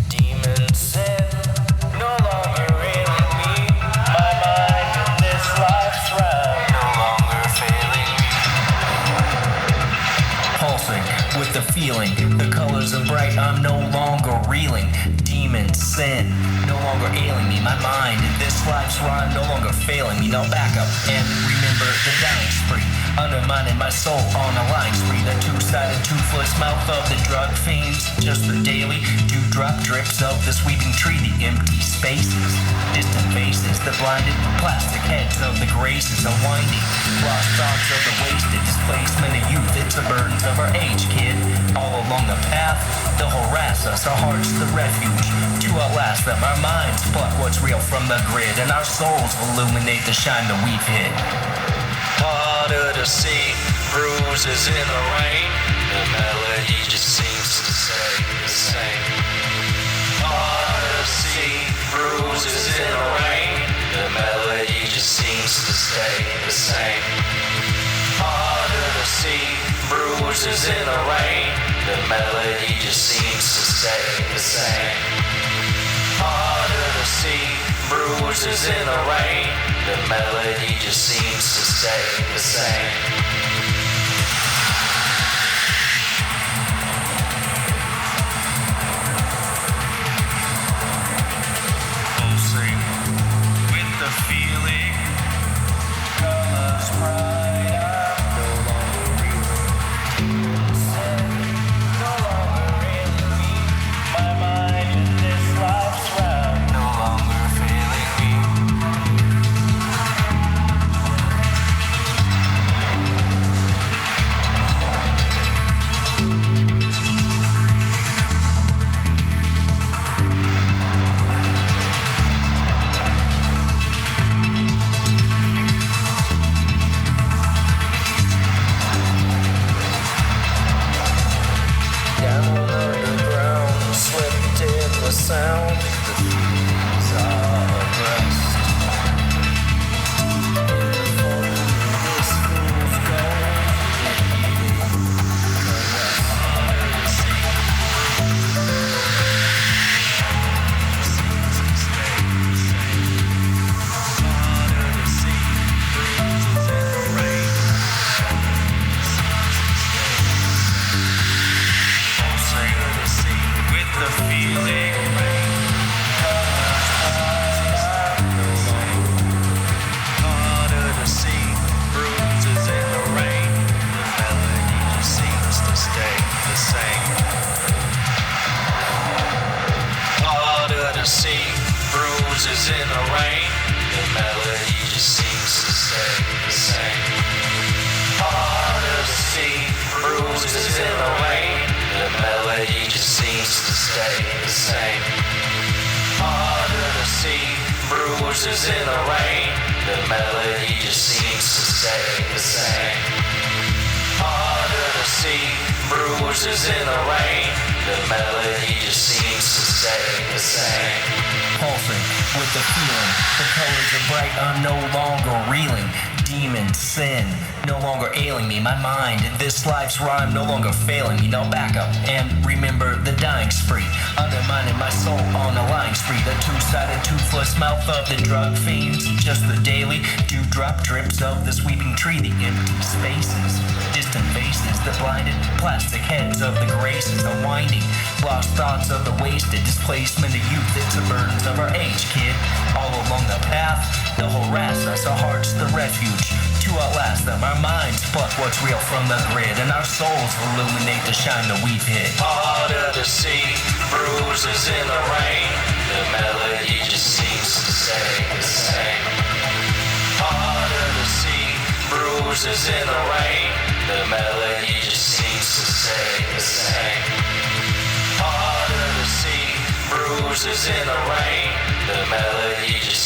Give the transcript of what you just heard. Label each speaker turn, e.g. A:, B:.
A: Demon sin, no longer ailing me. My mind in this life's round, no longer failing me. Pulsing with the feeling, the colors are bright, I'm no longer reeling. Demon sin, no longer ailing me. My mind in this life's rhyme, no longer failing me. Now back up and remember the dying spree, undermining my soul on a line spree. The two-sided, toothless mouth of the drug fiends, just the daily dewdrop drips of the sweeping tree. The empty spaces, distant faces, the blinded plastic heads of the graces, unwinding lost thoughts of the wasted displacement of youth. It's the burdens of our age, kid, all along the path. They'll harass us, our hearts the refuge to outlast them. Our minds pluck what's real from the grid, and our souls illuminate the shine that we've hid. Harder to see, bruises in the rain. The melody just seems to stay the same. Harder to see, bruises in the rain. The melody just seems to stay the same. Harder to see, bruises in the rain. The melody just seems to stay the same. Harder to see, bruises in the rain. The melody just seems to stay the same. Pulsing with the feeling, colors bright, I'm no longer reeling. No longer ailing me. My mind in this life's round, no longer failing me. Down underground, slipped in the sound. The feelings are abreast. For this fool's gold, with the feeling, harder to see, bruises in the rain. The melody just seems to stay the same. Harder to see, bruises in the rain. The melody just seems to stay the same. Harder to see, bruises in the rain. The melody just seems to stay the same. Harder to see, bruises in the rain. The melody just seems to stay the same. Harder to see, bruises in the rain. The melody just seems to stay the same. Pulsing with the feeling, the colors are bright, I'm no longer reeling. Demon sin, no longer ailing me. My mind in this life's rhyme, no longer failing me. Now back up and remember the dying spree, undermining my soul on a lying spree. The two-sided, toothless mouth of the drug fiends, just the daily dewdrop drips of the sweeping tree. The empty spaces, distant faces, the blinded plastic heads of the graces, unwinding lost thoughts of the wasted displacement of youth. It's the burdens of our age, kid, all along the path. They'll harass us, our hearts the refuge to outlast them. Our minds pluck what's real from the grid, and our souls illuminate the shine that we've hid. Harder to see, bruises in the rain. The melody just seems to stay the same. Harder to see, bruises in the rain. The melody just seems to stay the same. Harder to see, bruises in the rain. The melody just